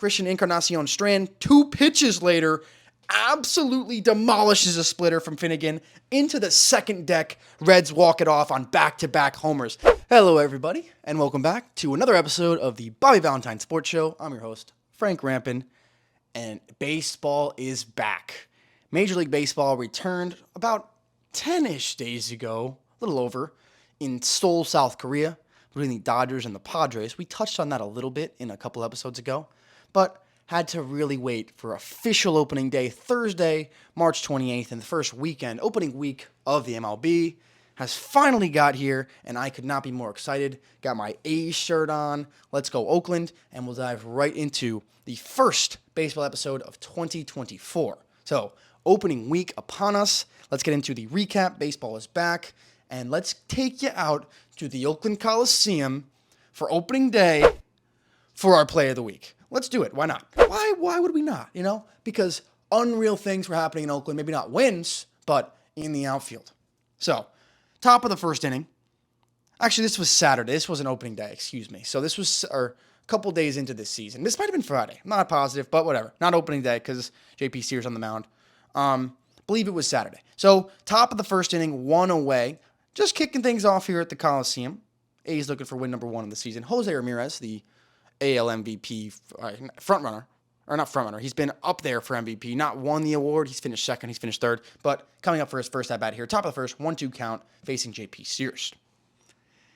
Christian Encarnacion Strand, 2 pitches later, absolutely demolishes a splitter from Finnegan into the second deck. Reds walk it off on back-to-back homers. Hello, everybody, and welcome back to another episode of the Bobby Valentine Sports Show. I'm your host, Frank Rampin, and baseball is back. Major League Baseball returned about 10-ish days ago, a little over, in Seoul, South Korea, between the Dodgers and the Padres. We touched on that a little bit in a couple episodes ago, but had to really wait for official opening day, Thursday, March 28th, and the first weekend, opening week of the MLB has finally got here, and I could not be more excited. Got my A's shirt on. Let's go Oakland, and we'll dive right into the first baseball episode of 2024. So, opening week upon us. Let's get into the recap. Baseball is back, and let's take you out to the Oakland Coliseum for opening day for our play of the week. Let's do it. Why not? Why would we not? Because unreal things were happening in Oakland. Maybe not wins, but in the outfield. So, top of the first inning. Actually, this was Saturday. This wasn't opening day, excuse me. So this was a couple days into this season. This might have been Friday. I'm not positive, but whatever. Not opening day because JP Sears on the mound. Believe it was Saturday. So, top of the first inning, 1 away. Just kicking things off here at the Coliseum. A's looking for win number 1 of the season. Jose Ramirez, the AL MVP frontrunner, or not frontrunner. He's been up there for MVP. Not won the award. He's finished second. He's finished third. But coming up for his first at-bat here. Top of the first, 1-2 count, facing JP Sears.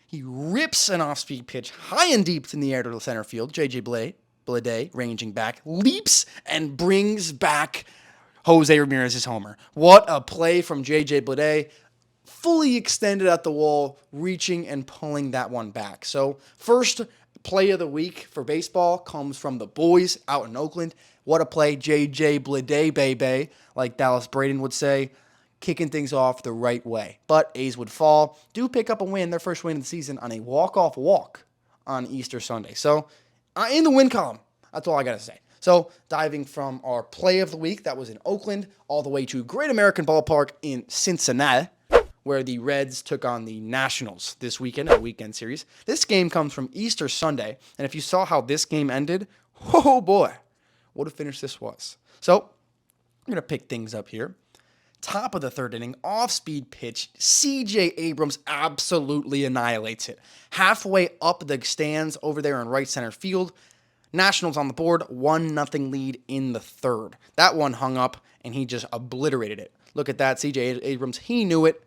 He rips an off-speed pitch high and deep in the air to the center field. JJ Bleday, ranging back, leaps and brings back Jose Ramirez's homer. What a play from JJ Bleday. Fully extended at the wall, reaching and pulling that one back. So, first play of the week for baseball comes from the boys out in Oakland. What a play, JJ Bleday, baby, like Dallas Braden would say, kicking things off the right way. But A's would fall, do pick up a win, their first win of the season, on a walk-off walk on Easter Sunday. So, in the win column, that's all I got to say. So, diving from our play of the week that was in Oakland all the way to Great American Ballpark in Cincinnati, where the Reds took on the Nationals this weekend, a weekend series. This game comes from Easter Sunday, and if you saw how this game ended, oh boy, what a finish this was. So, I'm going to pick things up here. Top of the third inning, off-speed pitch, C.J. Abrams absolutely annihilates it. Halfway up the stands over there in right center field, Nationals on the board, 1-0 lead in the third. That one hung up, and he just obliterated it. Look at that, C.J. Abrams, he knew it.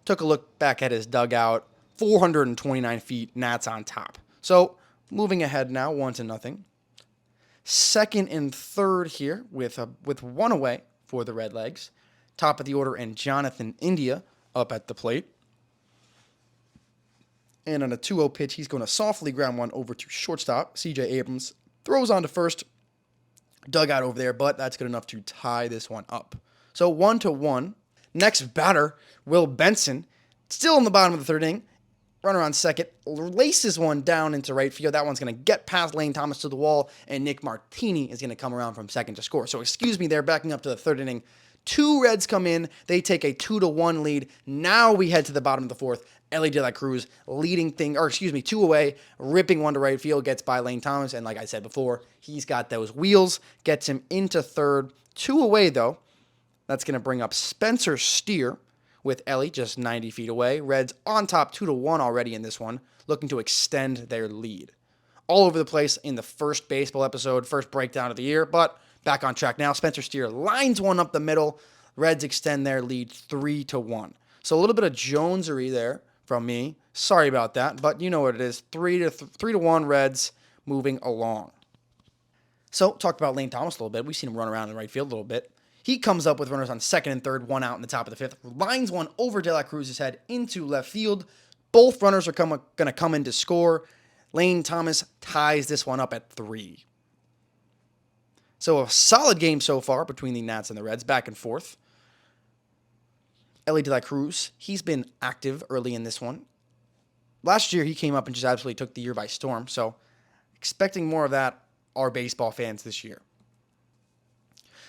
Took a look back at his dugout, 429 feet, Nats on top. So, moving ahead now, 1-0. Second and third here with 1 away for the Redlegs. Top of the order, and Jonathan India up at the plate. And on a 2-0 pitch, he's going to softly ground one over to shortstop. C.J. Abrams throws on to first. Dugout over there, but that's good enough to tie this one up. So, 1-1. Next batter, Will Benson, still in the bottom of the third inning. Runner on second, laces one down into right field. That one's going to get past Lane Thomas to the wall, and Nick Martini is going to come around from second to score. So, excuse me, they're backing up to the third inning. 2 Reds come in. They take a 2-1 lead. Now we head to the bottom of the fourth. Elly De La Cruz leading 2 away, ripping one to right field, gets by Lane Thomas, and like I said before, he's got those wheels, gets him into third. 2 away, though. That's going to bring up Spencer Steer with Elly just 90 feet away. Reds on top 2-1 already in this one, looking to extend their lead. All over the place in the first baseball episode, first breakdown of the year, but back on track now. Spencer Steer lines one up the middle. Reds extend their lead 3-1. So a little bit of Jonesery there from me. Sorry about that, but you know what it is. 3-1 Reds moving along. So talked about Lane Thomas a little bit. We've seen him run around in right field a little bit. He comes up with runners on second and third, 1 out in the top of the fifth. Lines one over De La Cruz's head into left field. Both runners are going to come in to score. Lane Thomas ties this one up at 3. So a solid game so far between the Nats and the Reds, back and forth. Elly De La Cruz, he's been active early in this one. Last year, he came up and just absolutely took the year by storm. So expecting more of that, our baseball fans this year.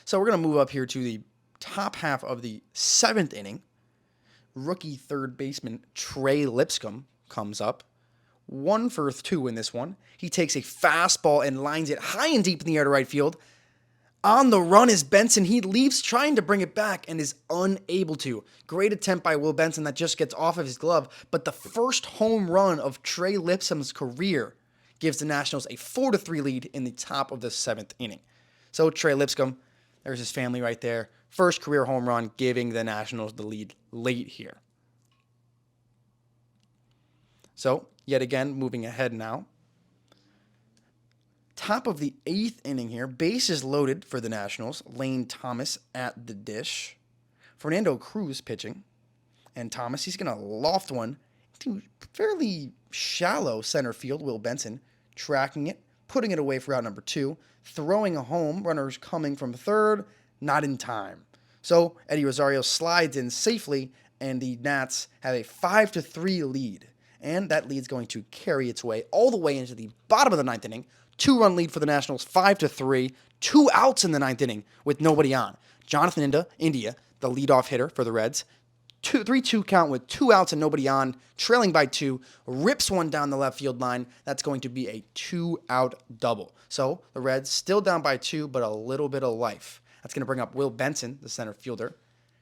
So we're going to move up here to the top half of the 7th inning. Rookie third baseman Trey Lipscomb comes up. 1-for-2 in this one. He takes a fastball and lines it high and deep in the air to right field. On the run is Benson. He leaps trying to bring it back and is unable to. Great attempt by Will Benson that just gets off of his glove, but the first home run of Trey Lipscomb's career gives the Nationals a 4-3 lead in the top of the 7th inning. So Trey Lipscomb, there's his family right there. First career home run, giving the Nationals the lead late here. So, yet again, moving ahead now. Top of the 8th inning here. Bases loaded for the Nationals. Lane Thomas at the dish. Fernando Cruz pitching. And Thomas, he's going to loft one to fairly shallow center field. Will Benson tracking it, putting it away for out number 2. Throwing a home. Runners coming from third. Not in time. So Eddie Rosario slides in safely, and the Nats have a 5-3 lead. And that lead's going to carry its way all the way into the bottom of the 9th inning. 2-run lead for the Nationals, 5-3. 2 outs in the 9th inning with nobody on. Jonathan India, the leadoff hitter for the Reds. 3-2 count with 2 outs and nobody on. Trailing by 2. Rips one down the left field line. That's going to be a 2-out double. So the Reds still down by 2, but a little bit of life. That's going to bring up Will Benson, the center fielder,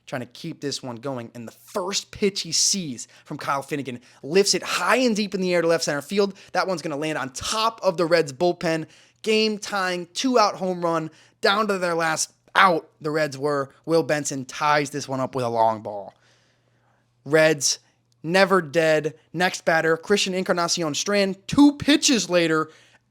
trying to keep this one going. And the first pitch he sees from Kyle Finnegan lifts it high and deep in the air to left center field. That one's going to land on top of the Reds bullpen. Game-tying 2-out home run. Down to their last out, the Reds were. Will Benson ties this one up with a long ball. Reds never dead. Next batter, Christian Encarnacion Strand. 2 pitches later,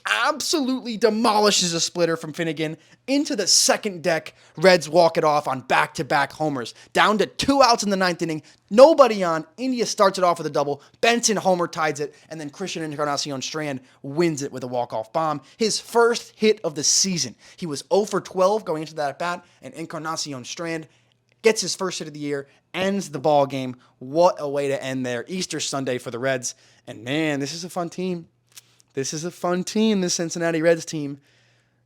absolutely demolishes a splitter from Finnegan into the second deck. Reds walk it off on back-to-back homers. Down to 2 outs in the 9th inning. Nobody on. India starts it off with a double. Benson homer ties it, and then Christian Encarnacion Strand wins it with a walk-off bomb. His first hit of the season. He was 0 for 12 going into that at-bat, and Encarnacion Strand gets his first hit of the year, ends the ball game. What a way to end there. Easter Sunday for the Reds. And man, this is a fun team. This is a fun team, this Cincinnati Reds team.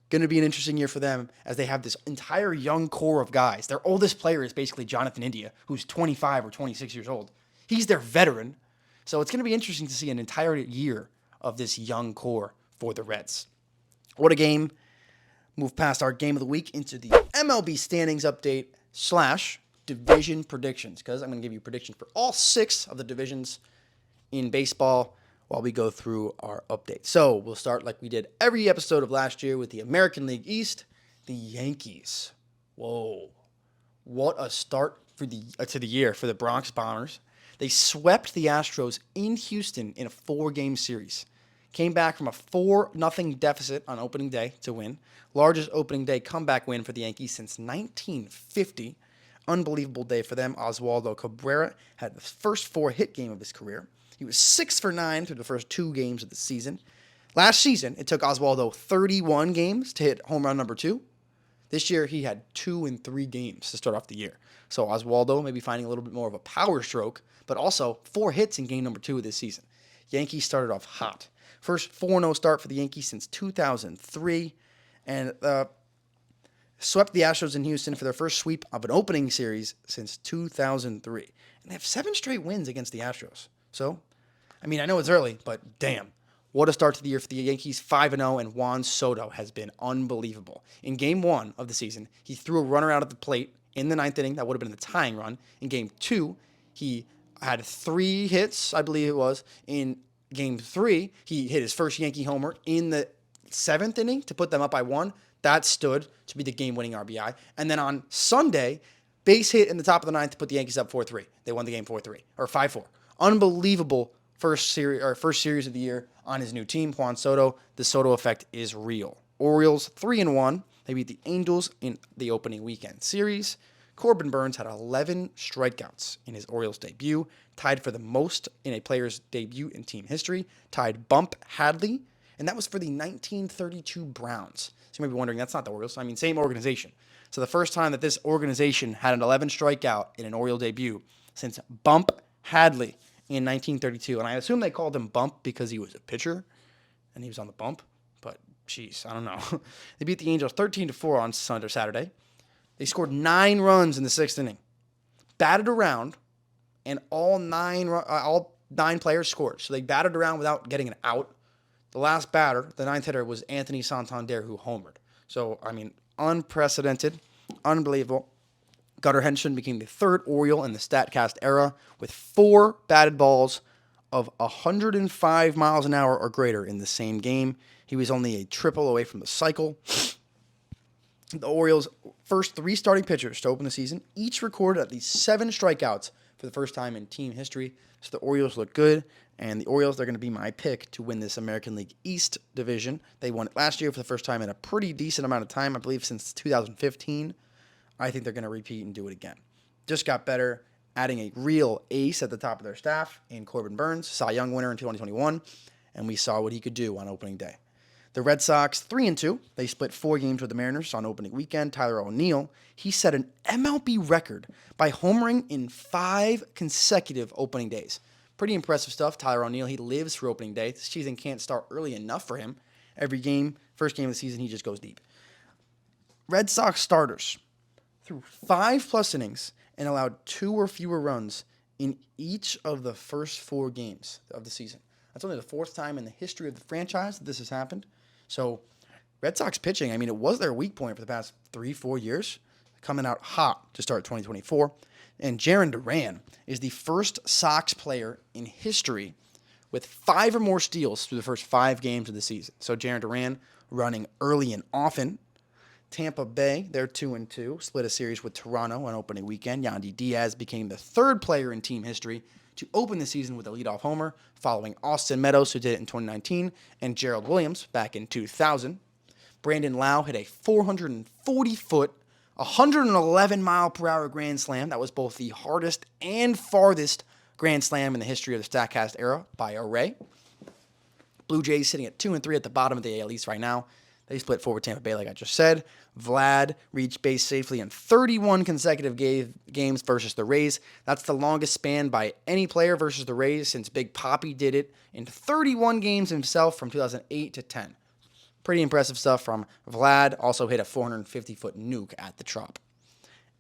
Going to be an interesting year for them as they have this entire young core of guys. Their oldest player is basically Jonathan India, who's 25 or 26 years old. He's their veteran. So it's going to be interesting to see an entire year of this young core for the Reds. What a game. Move past our game of the week into the MLB standings update / division predictions, because I'm going to give you predictions for all 6 of the divisions in baseball while we go through our update. So we'll start like we did every episode of last year with the American League East, the Yankees. Whoa. What a start for to the year for the Bronx Bombers. They swept the Astros in Houston in a 4-game series. Came back from a 4-0 deficit on opening day to win. Largest opening day comeback win for the Yankees since 1950. Unbelievable day for them. Oswaldo Cabrera had the first 4-hit game of his career. He was 6 for 9 through the first 2 games of the season. Last season, it took Oswaldo 31 games to hit home run number 2. This year, he had 2 in 3 games to start off the year. So Oswaldo may be finding a little bit more of a power stroke, but also 4 hits in game number 2 of this season. Yankees started off hot. First 4-0 start for the Yankees since 2003, and swept the Astros in Houston for their first sweep of an opening series since 2003. And they have 7 straight wins against the Astros. So, I mean, I know it's early, but damn. What a start to the year for the Yankees, 5-0, and Juan Soto has been unbelievable. In Game 1 of the season, he threw a runner out at the plate in the 9th inning. That would have been the tying run. In Game 2, he had 3 hits, I believe it was. In Game 3, he hit his first Yankee homer in the 7th inning to put them up by 1. That stood to be the game-winning RBI. And then on Sunday, base hit in the top of the 9th to put the Yankees up 4-3. They won the game 4-3, or 5-4. Unbelievable first series of the year on his new team, Juan Soto. The Soto effect is real. Orioles 3-1. They beat the Angels in the opening weekend series. Corbin Burnes had 11 strikeouts in his Orioles debut, tied for the most in a player's debut in team history, tied Bump Hadley, and that was for the 1932 Browns. So you might be wondering, that's not the Orioles. I mean, same organization. So the first time that this organization had an 11 strikeout in an Oriole debut since Bump Hadley in 1932. And I assume they called him Bump because he was a pitcher and he was on the bump. But, jeez, I don't know. They beat the Angels 13-4 on Saturday. They scored 9 runs in the 6th inning. Batted around, and all 9 players scored. So they batted around without getting an out. The last batter, the 9th hitter, was Anthony Santander, who homered. So, I mean, unprecedented, unbelievable. Gunnar Henderson became the 3rd Oriole in the StatCast era with 4 batted balls of 105 miles an hour or greater in the same game. He was only a triple away from the cycle. The Orioles' first 3 starting pitchers to open the season each recorded at least 7 strikeouts for the first time in team history. So the Orioles look good, and the Orioles, they're going to be my pick to win this American League East division. They won it last year for the first time in a pretty decent amount of time, I believe since 2015. I think they're going to repeat and do it again. Just got better, adding a real ace at the top of their staff in Corbin Burns, Cy Young winner in 2021, and we saw what he could do on opening day. The Red Sox, 3-2. They split 4 games with the Mariners on opening weekend. Tyler O'Neill, he set an MLB record by homering in 5 consecutive opening days. Pretty impressive stuff. Tyler O'Neill, he lives for opening day. This season can't start early enough for him. Every game, first game of the season, he just goes deep. Red Sox starters threw 5+ innings and allowed 2 or fewer runs in each of the first 4 games of the season. That's only the 4th time in the history of the franchise that this has happened. So, Red Sox pitching, I mean, it was their weak point for the past 3-4 years, coming out hot to start 2024. And Jarren Duran is the first Sox player in history with 5 or more steals through the first 5 games of the season. So, Jarren Duran running early and often. Tampa Bay, they're 2-2, split a series with Toronto on opening weekend. Yandy Diaz became the 3rd player in team history to open the season with a leadoff homer, following Austin Meadows, who did it in 2019, and Gerald Williams back in 2000. Brandon Lau hit a 440-foot, 111-mile-per-hour grand slam. That was both the hardest and farthest grand slam in the history of the StatCast era by a Ray. Blue Jays sitting at 2-3 at the bottom of the AL East right now. They split 4 with Tampa Bay, like I just said. Vlad reached base safely in 31 consecutive games versus the Rays. That's the longest span by any player versus the Rays since Big Papi did it in 31 games himself from 2008 to 10. Pretty impressive stuff from Vlad. Also hit a 450-foot nuke at the Trop.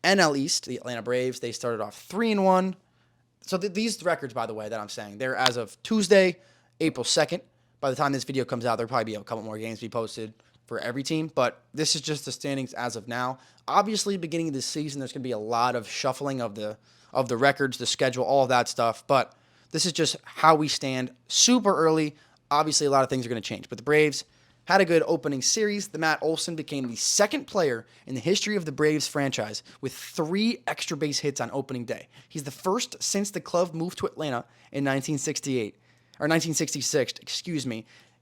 NL East, the Atlanta Braves, they started off 3-1. So these records, by the way, that I'm saying, they're as of Tuesday, April 2nd. By the time this video comes out, there'll probably be a couple more games to be posted for every team, but this is just the standings as of now. Obviously, beginning of the season, there's going to be a lot of shuffling of the records, the schedule, all of that stuff, but this is just how we stand super early. Obviously, a lot of things are going to change, but the Braves had a good opening series. The Matt Olson became the 2nd player in the history of the Braves franchise with 3 extra base hits on opening day. He's the first since the club moved to Atlanta in 1966,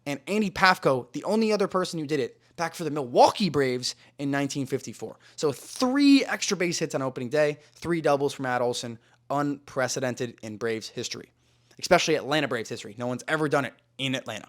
and Andy Pafko, the only other person who did it, back for the Milwaukee Braves in 1954. So 3 extra base hits on opening day, 3 doubles for Matt Olson, unprecedented in Braves history, especially Atlanta Braves history. No one's ever done it in Atlanta.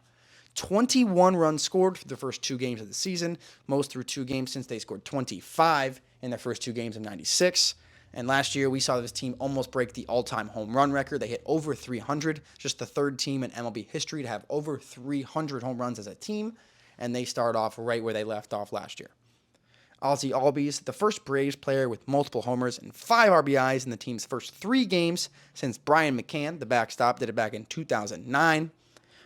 21 runs scored for the first 2 games of the season, most through 2 games since they scored 25 in their first 2 games of 96. And last year, we saw this team almost break the all-time home run record. They hit over 300, just the 3rd team in MLB history to have over 300 home runs as a team, and they start off right where they left off last year. Ozzie Albies, the first Braves player with multiple homers and 5 RBIs in the team's first 3 games since Brian McCann, the backstop, did it back in 2009.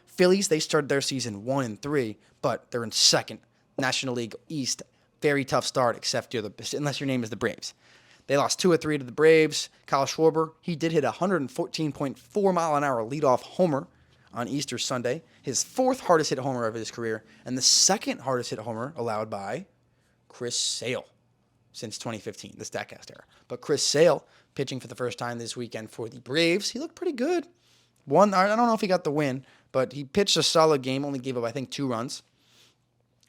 Phillies, they started their season 1-3, but they're in 2nd. National League East, very tough start, unless your name is the Braves. They lost 2-3 to the Braves. Kyle Schwarber, he did hit a 114.4-mile-an-hour leadoff homer on Easter Sunday, his 4th hardest hit homer of his career, and the 2nd hardest hit homer allowed by Chris Sale since 2015, the StatCast era. But Chris Sale, pitching for the first time this weekend for the Braves, he looked pretty good. I don't know if he got the win, but he pitched a solid game, only gave up, I think, 2 runs.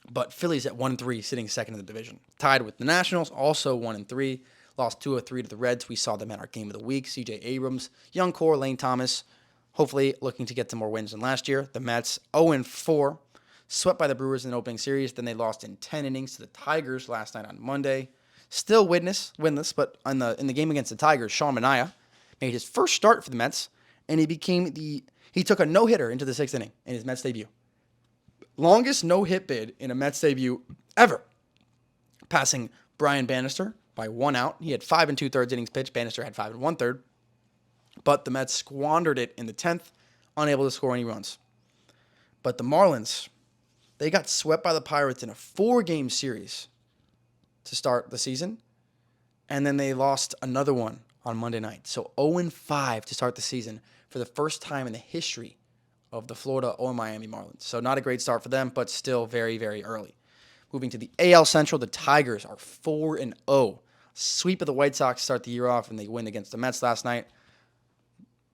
But Phillies at 1-3, sitting 2nd in the division. Tied with the Nationals, also 1-3. Lost 2-3 to the Reds. We saw them at our game of the week. C.J. Abrams, young core, Lane Thomas, hopefully looking to get some more wins than last year. The Mets 0-4, swept by the Brewers in the opening series. Then they lost in 10 innings to the Tigers last night on Monday. Still winless, but in the game against the Tigers, Sean Manaea made his first start for the Mets, and he took a no-hitter into the 6th inning in his Mets debut. Longest no-hit bid in a Mets debut ever, passing Brian Bannister by 1 out. He had 5 2/3 innings pitched. Bannister had 5 1/3. But the Mets squandered it in the 10th. unable to score any runs. But the Marlins, they got swept by the Pirates in a 4-game series to start the season, and then they lost another one on Monday night. So 0-5 to start the season for the first time in the history of the Florida or Miami Marlins. So not a great start for them, but still very, very early. Moving to the AL Central, the Tigers are 4-0. Sweep of the White Sox start the year off, and they win against the Mets last night.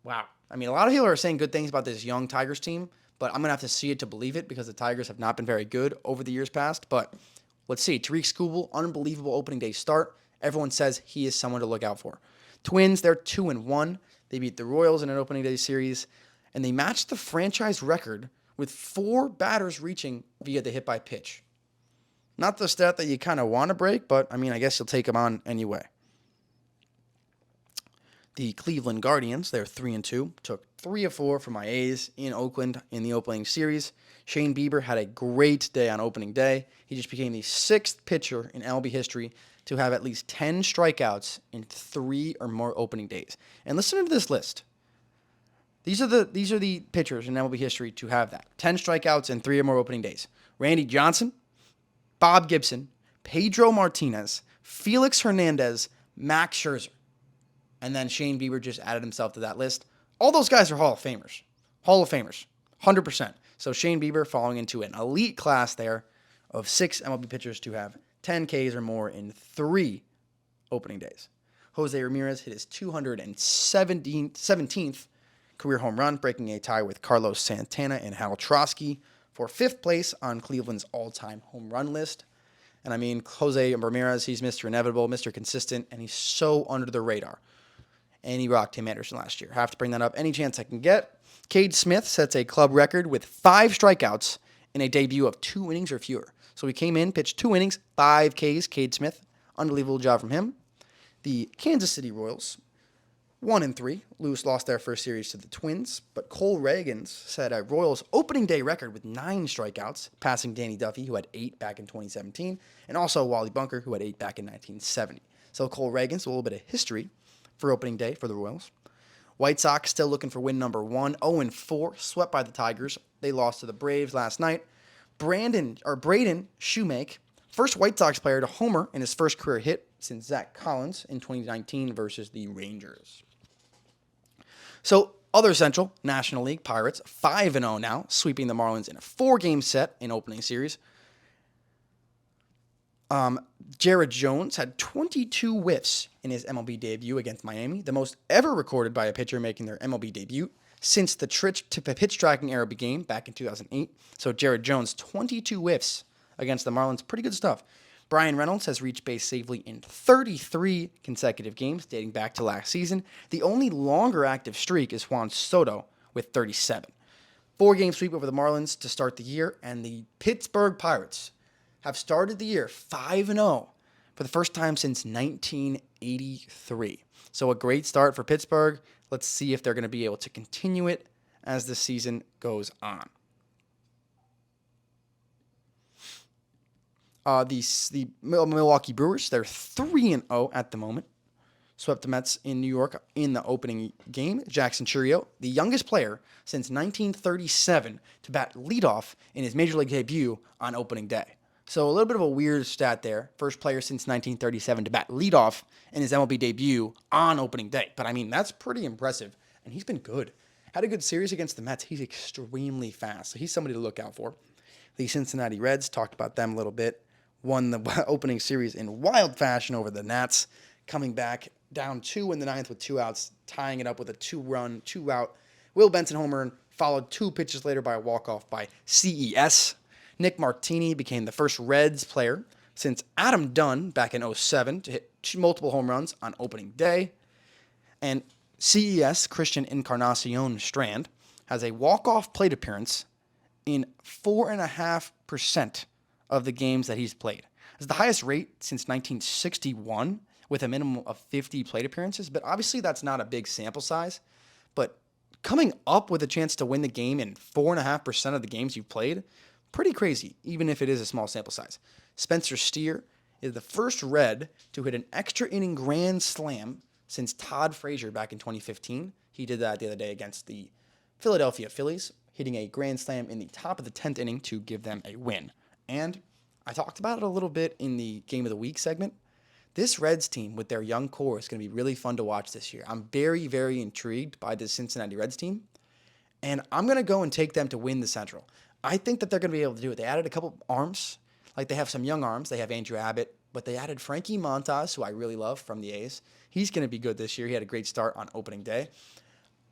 Wow. I mean, a lot of people are saying good things about this young Tigers team, but I'm going to have to see it to believe it because the Tigers have not been very good over the years past. But let's see. Tariq Skubal, unbelievable opening day start. Everyone says he is someone to look out for. Twins, they're 2-1. They beat the Royals in an opening day series, and they matched the franchise record with 4 batters reaching via the hit by pitch. Not the stat that you kind of want to break, but I mean, I guess you'll take them on anyway. The Cleveland Guardians, they're 3-2, took 3 of 4 from my A's in Oakland in the opening series. Shane Bieber had a great day on opening day. He just became the 6th pitcher in MLB history to have at least 10 strikeouts in 3 or more opening days. And listen to this list. These are the pitchers in MLB history to have that. 10 strikeouts in 3 or more opening days. Randy Johnson, Bob Gibson, Pedro Martinez, Felix Hernandez, Max Scherzer. And then Shane Bieber just added himself to that list. All those guys are Hall of Famers. Hall of Famers. 100%. So Shane Bieber falling into an elite class there of 6 MLB pitchers to have 10 Ks or more in 3 opening days. Jose Ramirez hit his 217th career home run, breaking a tie with Carlos Santana and Hal Trosky for 5th place on Cleveland's all-time home run list. And I mean, Jose Ramirez, he's Mr. Inevitable, Mr. Consistent, and he's so under the radar. And he rocked Tim Anderson last year. Have to bring that up any chance I can get. Cade Smith sets a club record with 5 strikeouts in a debut of 2 innings or fewer. So he came in, pitched 2 innings, 5 Ks, Cade Smith. Unbelievable job from him. The Kansas City Royals, 1-3. Lost their first series to the Twins, but Cole Ragans set a Royals opening day record with 9 strikeouts, passing Danny Duffy, who had 8 back in 2017, and also Wally Bunker, who had 8 back in 1970. So Cole Ragans, a little bit of history for opening day for the Royals. White Sox still looking for win number 1, 0-4, swept by the Tigers. They lost to the Braves last night. Braden Shoemake, first White Sox player to homer in his first career hit since Zach Collins in 2019 versus the Rangers. So, other Central, National League, Pirates, 5-0 now, sweeping the Marlins in a 4-game set in opening series. Jared Jones had 22 whiffs in his MLB debut against Miami, the most ever recorded by a pitcher making their MLB debut since the pitch tracking era began back in 2008. So Jared Jones, 22 whiffs against the Marlins. Pretty good stuff. Brian Reynolds has reached base safely in 33 consecutive games dating back to last season. The only longer active streak is Juan Soto with 37. 4-game sweep over the Marlins to start the year, and the Pittsburgh Pirates have started the year 5-0 for the first time since 1983. So a great start for Pittsburgh. Let's see if they're going to be able to continue it as the season goes on. The Milwaukee Brewers, they're 3-0 at the moment. Swept the Mets in New York in the opening game. Jackson Chourio, the youngest player since 1937 to bat leadoff in his major league debut on opening day. So a little bit of a weird stat there. First player since 1937 to bat leadoff in his MLB debut on opening day. But I mean, that's pretty impressive. And he's been good. Had a good series against the Mets. He's extremely fast. So he's somebody to look out for. The Cincinnati Reds, talked about them a little bit. Won the opening series in wild fashion over the Nats. Coming back down 2 in the 9th with 2 outs. Tying it up with a 2-run, 2-out Will Benson homer. Followed 2 pitches later by a walk-off by CES. Nick Martini became the first Reds player since Adam Dunn back in 2007 to hit multiple home runs on opening day. And CES, Christian Encarnacion Strand, has a walk-off plate appearance in 4.5% of the games that he's played. It's the highest rate since 1961 with a minimum of 50 plate appearances, but obviously that's not a big sample size. But coming up with a chance to win the game in 4.5% of the games you've played, pretty crazy, even if it is a small sample size. Spencer Steer is the first Red to hit an extra inning grand slam since Todd Frazier back in 2015. He did that the other day against the Philadelphia Phillies hitting a grand slam in the top of the 10th inning to give them a win. And I talked about it a little bit in the Game of the Week segment. This Reds team with their young core is going to be really fun to watch this year. I'm very, very intrigued by this Cincinnati Reds team, and I'm going to go and take them to win the Central. I think that they're going to be able to do it. They added a couple arms. Like, they have some young arms. They have Andrew Abbott, but they added Frankie Montas, who I really love from the A's. He's going to be good this year. He had a great start on opening day.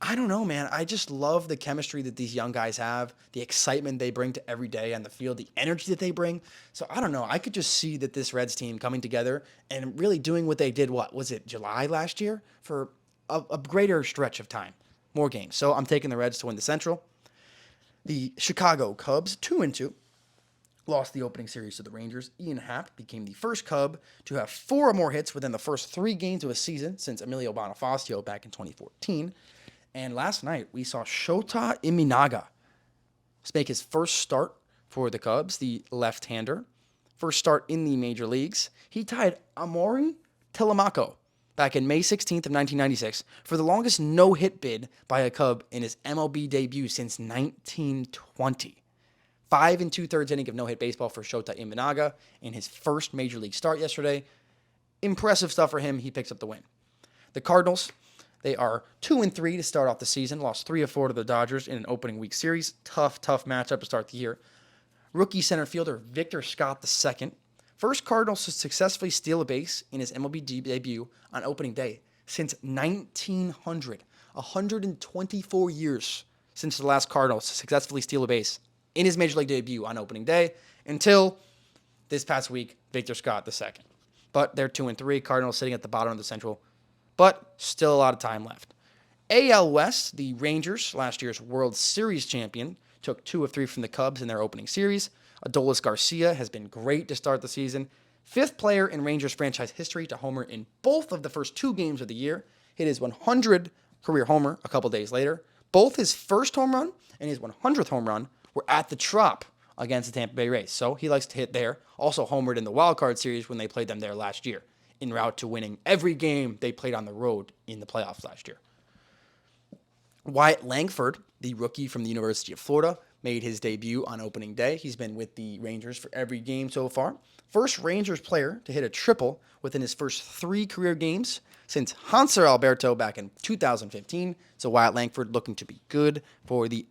I don't know, man. I just love the chemistry that these young guys have, the excitement they bring to every day on the field, the energy that they bring. So I don't know. I could just see that this Reds team coming together and really doing what they did, what was it, July last year? For a greater stretch of time, more games. So I'm taking the Reds to win the Central. The Chicago Cubs, 2-2, lost the opening series to the Rangers. Ian Happ became the first Cub to have 4 or more hits within the first 3 games of a season since Emilio Bonifacio back in 2014. And last night, we saw Shota Imanaga make his first start for the Cubs, the left-hander. First start in the major leagues. He tied Amori Telemaco back in May 16th of 1996 for the longest no-hit bid by a Cub in his MLB debut since 1920. 5 2/3 inning of no-hit baseball for Shota Imanaga in his first major league start yesterday. Impressive stuff for him. He picks up the win. The Cardinals, they are 2-3 to start off the season. Lost 3 of 4 to the Dodgers in an opening week series. Tough matchup to start the year. Rookie center fielder Victor Scott II. First Cardinals to successfully steal a base in his MLB debut on opening day since 1900. 124 years since the last Cardinals to successfully steal a base in his major league debut on opening day until this past week, Victor Scott II. But they're 2-3. Cardinals sitting at the bottom of the Central. But still a lot of time left. AL West, the Rangers, last year's World Series champion, took 2 of 3 from the Cubs in their opening series. Adolis Garcia has been great to start the season. 5th player in Rangers franchise history to homer in both of the first 2 games of the year. Hit his 100th career homer a couple days later. Both his first home run and his 100th home run were at the Trop against the Tampa Bay Rays. So he likes to hit there. Also homered in the Wild Card Series when they played them there last year, en route to winning every game they played on the road in the playoffs last year. Wyatt Langford, the rookie from the University of Florida, made his debut on opening day. He's been with the Rangers for every game so far. First Rangers player to hit a triple within his first 3 career games since Hanser Alberto back in 2015. So Wyatt Langford looking to be good for the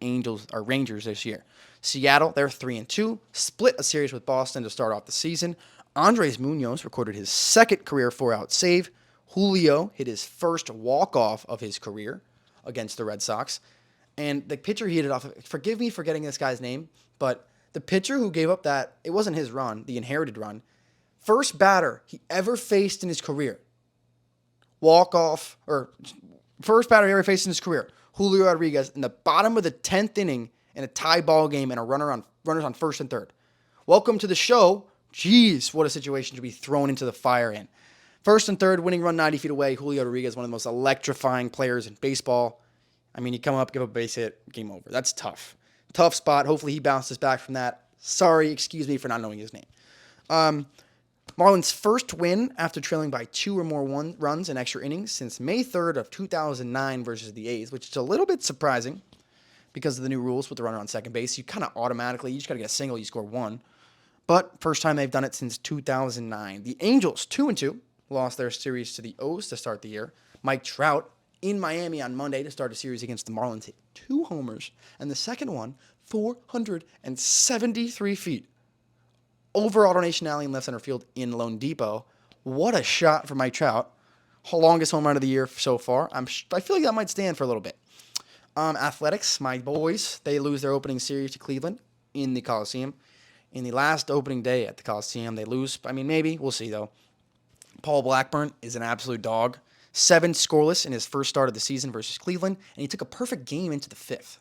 Rangers this year. Seattle, they're 3-2, split a series with Boston to start off the season. Andres Munoz recorded his 2nd career 4-out save. Julio hit his first walk-off of his career against the Red Sox. And the pitcher he hit it off, forgive me for getting this guy's name, but the pitcher who gave up that, it wasn't his run, the inherited run, first batter he ever faced in his career. First batter he ever faced in his career. Julio Rodriguez in the bottom of the 10th inning in a tie ball game and runners on first and third. Welcome to the show. Jeez, what a situation to be thrown into the fire in. First and third, winning run 90 feet away. Julio Rodriguez, one of the most electrifying players in baseball. I mean, you come up, give a base hit, game over. That's tough. Tough spot. Hopefully he bounces back from that. Sorry, excuse me for not knowing his name. Marlins' first win after trailing by 2 or more runs in extra innings since May 3rd of 2009 versus the A's, which is a little bit surprising because of the new rules with the runner on second base. You kind of automatically, you just got to get a single, you score 1. But first time they've done it since 2009. The Angels, 2-2, lost their series to the O's to start the year. Mike Trout in Miami on Monday to start a series against the Marlins hit 2 homers, and the second one, 473 feet over AutoNation Alley in left center field in Lone Depot. What a shot for Mike Trout. Longest home run of the year so far. I feel like that might stand for a little bit. Athletics, my boys, they lose their opening series to Cleveland in the Coliseum. In the last opening day at the Coliseum, they lose. I mean, maybe. We'll see, though. Paul Blackburn is an absolute dog. 7 scoreless in his first start of the season versus Cleveland, and he took a perfect game into the 5th.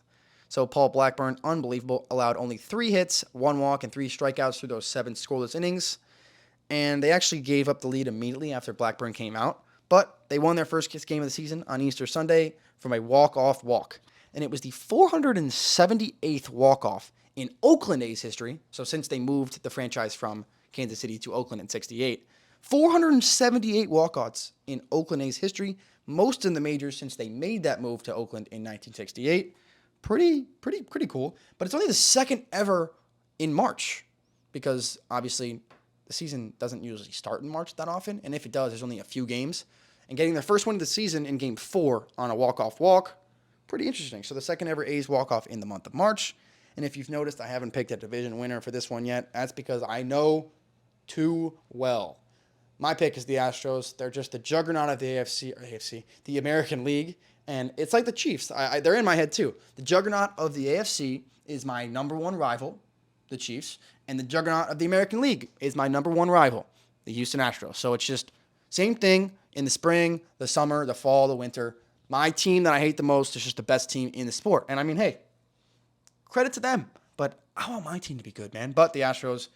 So Paul Blackburn, unbelievable, allowed only 3 hits, 1 walk, and 3 strikeouts through those 7 scoreless innings. And they actually gave up the lead immediately after Blackburn came out. But they won their first game of the season on Easter Sunday from a walk-off walk. And it was the 478th walk-off in Oakland A's history. So since they moved the franchise from Kansas City to Oakland in 68, 478 walkouts in Oakland A's history, most in the majors since they made that move to Oakland in 1968. Pretty cool. But it's only the second ever in March because obviously the season doesn't usually start in March that often. And if it does, there's only a few games. And getting their first win of the season in game 4 on a walk-off walk, pretty interesting. So the second ever A's walk-off in the month of March. And if you've noticed, I haven't picked a division winner for this one yet. That's because I know too well. My pick is the Astros. They're just the juggernaut of the AFC, the American League. And it's like the Chiefs. They're in my head too. The juggernaut of the AFC is my number one rival, the Chiefs. And the juggernaut of the American League is my number one rival, the Houston Astros. So it's just same thing in the spring, the summer, the fall, the winter. My team that I hate the most is just the best team in the sport. And I mean, hey, credit to them. But I want my team to be good, man. But the Astros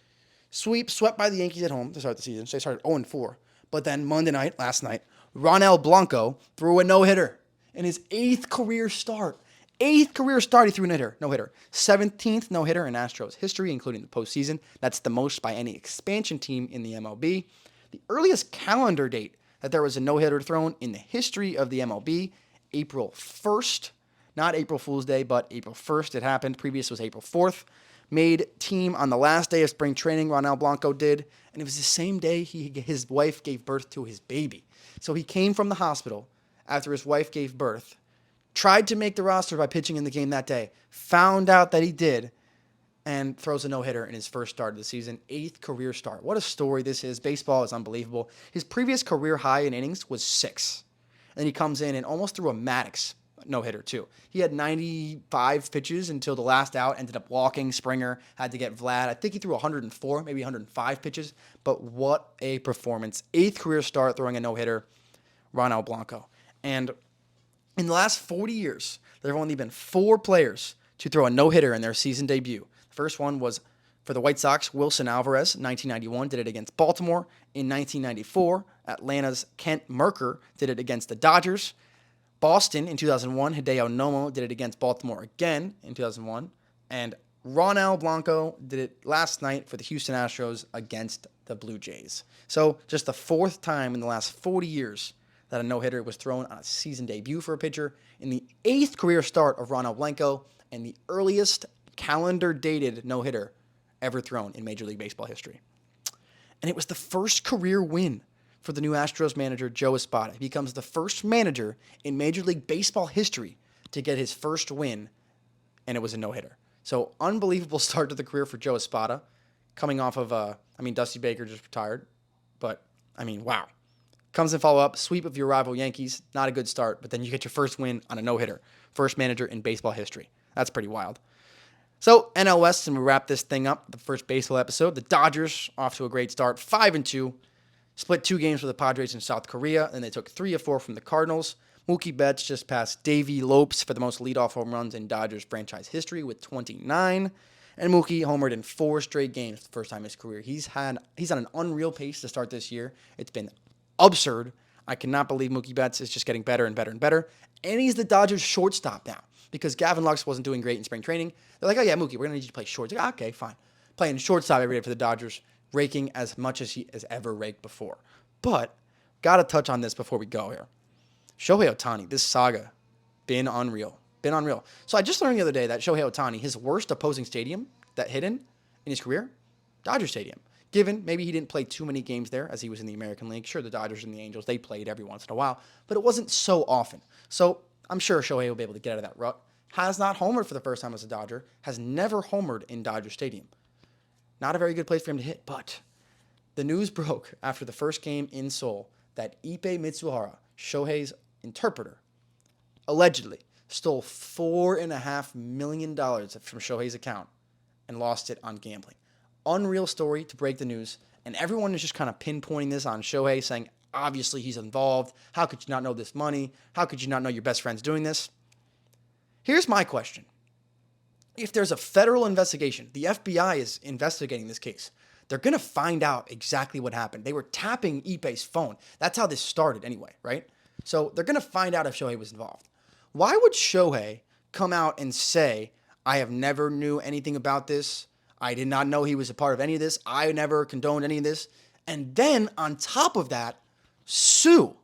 swept by the Yankees at home to start the season. So they started 0-4. But then Monday night, last night, Ronel Blanco threw a no-hitter in his 8th career start. 8th career start, he threw a no-hitter. 17th no-hitter in Astros history, including the postseason. That's the most by any expansion team in the MLB. The earliest calendar date that there was a no-hitter thrown in the history of the MLB, April 1st. Not April Fool's Day, but April 1st it happened. Previous was April 4th. Made team on the last day of spring training, Ronel Blanco did. And it was the same day his wife gave birth to his baby. So he came from the hospital after his wife gave birth, tried to make the roster by pitching in the game that day, found out that he did, and throws a no-hitter in his first start of the season. 8th career start. What a story this is. Baseball is unbelievable. His previous career high in innings was 6. And he comes in and almost threw a Maddox no-hitter too. He had 95 pitches until the last out, ended up walking. Springer had to get Vlad. I think he threw 104, maybe 105 pitches. But what a performance. 8th career start throwing a no-hitter, Ronel Blanco. And in the last 40 years, there have only been 4 players to throw a no-hitter in their season debut. The first one was for the White Sox, Wilson Alvarez, 1991, did it against Baltimore. In 1994, Atlanta's Kent Mercker did it against the Dodgers. Boston, in 2001, Hideo Nomo did it against Baltimore again in 2001. And Ronel Blanco did it last night for the Houston Astros against the Blue Jays. So just the 4th time in the last 40 years that a no-hitter was thrown on a season debut for a pitcher, in the 8th career start of Ronel Blanco, and the earliest calendar-dated no-hitter ever thrown in Major League Baseball history. And it was the first career win for the new Astros manager, Joe Espada. He becomes the first manager in Major League Baseball history to get his first win, and it was a no-hitter. So, unbelievable start to the career for Joe Espada, coming off of, Dusty Baker just retired, but, wow. Comes in follow-up, sweep of your rival Yankees, not a good start, but then you get your first win on a no-hitter. First manager in baseball history. That's pretty wild. So, NL West, and we wrap this thing up, the first baseball episode. The Dodgers, off to a great start, 5-2. Split 2 games with the Padres in South Korea, and they took 3 of 4 from the Cardinals. Mookie Betts just passed Davey Lopes for the most leadoff home runs in Dodgers franchise history with 29. And Mookie homered in 4 straight games for the first time in his career. He's on an unreal pace to start this year. It's been absurd. I cannot believe Mookie Betts is just getting better and better and better. And he's the Dodgers shortstop now because Gavin Lux wasn't doing great in spring training. They're like, oh yeah, Mookie, we're going to need you to play short. Like, okay, fine. Playing shortstop every day for the Dodgers, raking as much as he has ever raked before. But, got to touch on this before we go here. Shohei Ohtani, this saga, been unreal. So I just learned the other day that Shohei Ohtani, his worst opposing stadium that hit in his career, Dodger Stadium. Given maybe he didn't play too many games there as he was in the American League. Sure, the Dodgers and the Angels, they played every once in a while, but it wasn't so often. So I'm sure Shohei will be able to get out of that rut. Has not homered for the first time as a Dodger. Has never homered in Dodger Stadium. Not a very good place for him to hit, but the news broke after the first game in Seoul that Ippei Mitsuhara, Shohei's interpreter, allegedly stole $4.5 million from Shohei's account and lost it on gambling. Unreal story to break the news, and everyone is just kind of pinpointing this on Shohei, saying, obviously he's involved. How could you not know this money? How could you not know your best friend's doing this? Here's my question. If there's a federal investigation, the FBI is investigating this case, they're going to find out exactly what happened. They were tapping Ippei's phone. That's how this started anyway, right? So they're going to find out if Shohei was involved. Why would Shohei come out and say, I have never knew anything about this. I did not know he was a part of any of this. I never condoned any of this. And then on top of that, sue.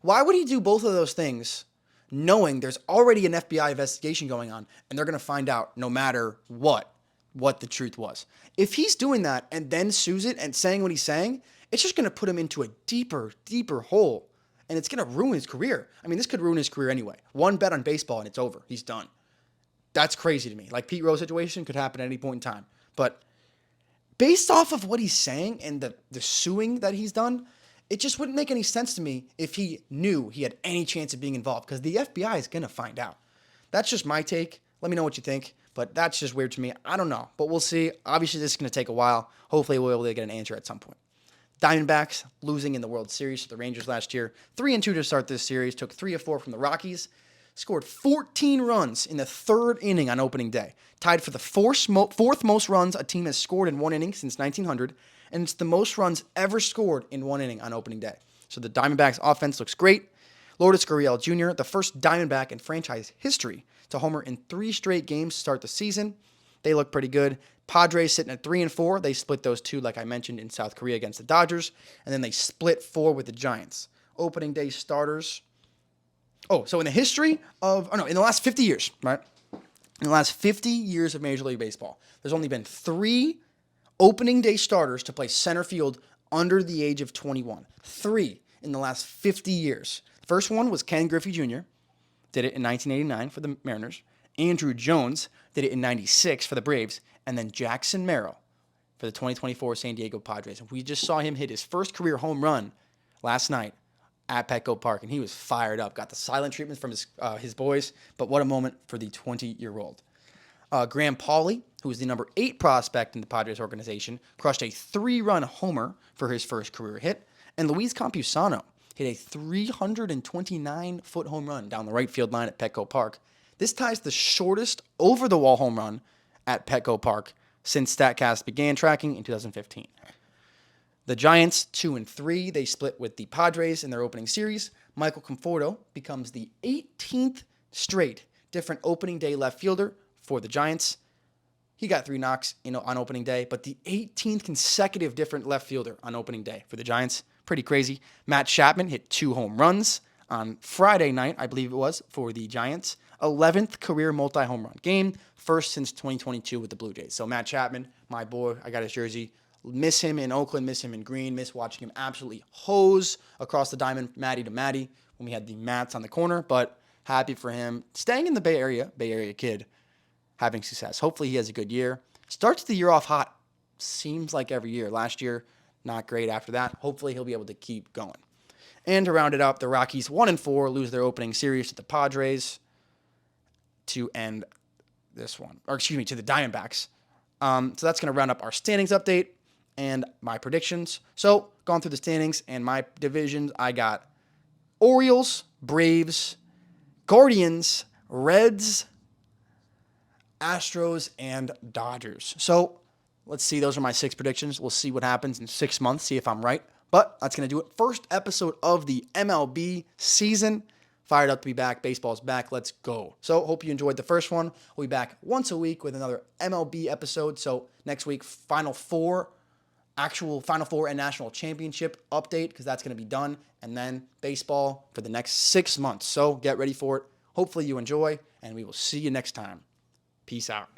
Why would he do both of those things knowing there's already an FBI investigation going on, and they're going to find out no matter what the truth was. If he's doing that and then sues it and saying what he's saying, it's just going to put him into a deeper hole, and it's going to ruin his career. I mean, this could ruin his career anyway. One bet on baseball and it's over. He's done. That's crazy to me. Like Pete Rose situation could happen at any point in time. But based off of what he's saying and the suing that he's done, it just wouldn't make any sense to me if he knew he had any chance of being involved, because the FBI is going to find out. That's just my take. Let me know what you think, but that's just weird to me. I don't know, but we'll see. Obviously, this is going to take a while. Hopefully, we'll be able to get an answer at some point. Diamondbacks losing in the World Series to the Rangers last year. 3-2 to start this series. Took 3 of 4 from the Rockies. Scored 14 runs in the third inning on opening day. Tied for the fourth most runs a team has scored in one inning since 1900. And it's the most runs ever scored in one inning on opening day. So the Diamondbacks offense looks great. Lourdes Gurriel Jr., the first Diamondback in franchise history to homer in 3 straight games to start the season. They look pretty good. Padres sitting at 3-4. They split those 2, like I mentioned, in South Korea against the Dodgers. And then they split 4 with the Giants. Opening day starters. So in the in the last 50 years, right? In the last 50 years of Major League Baseball, there's only been 3 opening day starters to play center field under the age of 21. 3 in the last 50 years. The first one was Ken Griffey Jr., did it in 1989 for the Mariners. Andrew Jones did it in 96 for the Braves. And then Jackson Merrill for the 2024 San Diego Padres. And we just saw him hit his first career home run last night at Petco Park, and he was fired up. Got the silent treatment from his boys, but what a moment for the 20-year-old. Graham Pauley, who was the number 8 prospect in the Padres organization, crushed a 3-run homer for his first career hit, and Luis Campusano hit a 329-foot home run down the right field line at Petco Park. This ties the shortest over-the-wall home run at Petco Park since StatCast began tracking in 2015. The Giants, 2-3, they split with the Padres in their opening series. Michael Conforto becomes the 18th straight different opening day left fielder for the Giants. He got 3 knocks on opening day, but the 18th consecutive different left fielder on opening day for the Giants. Pretty crazy. Matt Chapman hit 2 home runs on Friday night, I believe it was, for the Giants. 11th career multi-home run game, first since 2022 with the Blue Jays. So Matt Chapman, my boy, I got his jersey. Miss him in Oakland, miss him in Green, miss watching him absolutely hose across the diamond, Matty to Matty, when we had the mats on the corner, but happy for him. Staying in the Bay Area kid, having success. Hopefully he has a good year. Starts the year off hot, seems like every year. Last year, not great after that. Hopefully he'll be able to keep going. And to round it up, the Rockies 1-4 lose their opening series to the Padres to end this one. To the Diamondbacks. So that's going to round up our standings update and my predictions. So, gone through the standings and my divisions, I got Orioles, Braves, Guardians, Reds, Astros, and Dodgers. So, let's see. Those are my 6 predictions. We'll see what happens in 6 months, see if I'm right. But that's going to do it. First episode of the MLB season. Fired up to be back. Baseball's back. Let's go. So, hope you enjoyed the first one. We'll be back once a week with another MLB episode. So, next week, actual Final Four and National Championship update, because that's going to be done. And then baseball for the next 6 months. So, get ready for it. Hopefully you enjoy, and we will see you next time. Peace out.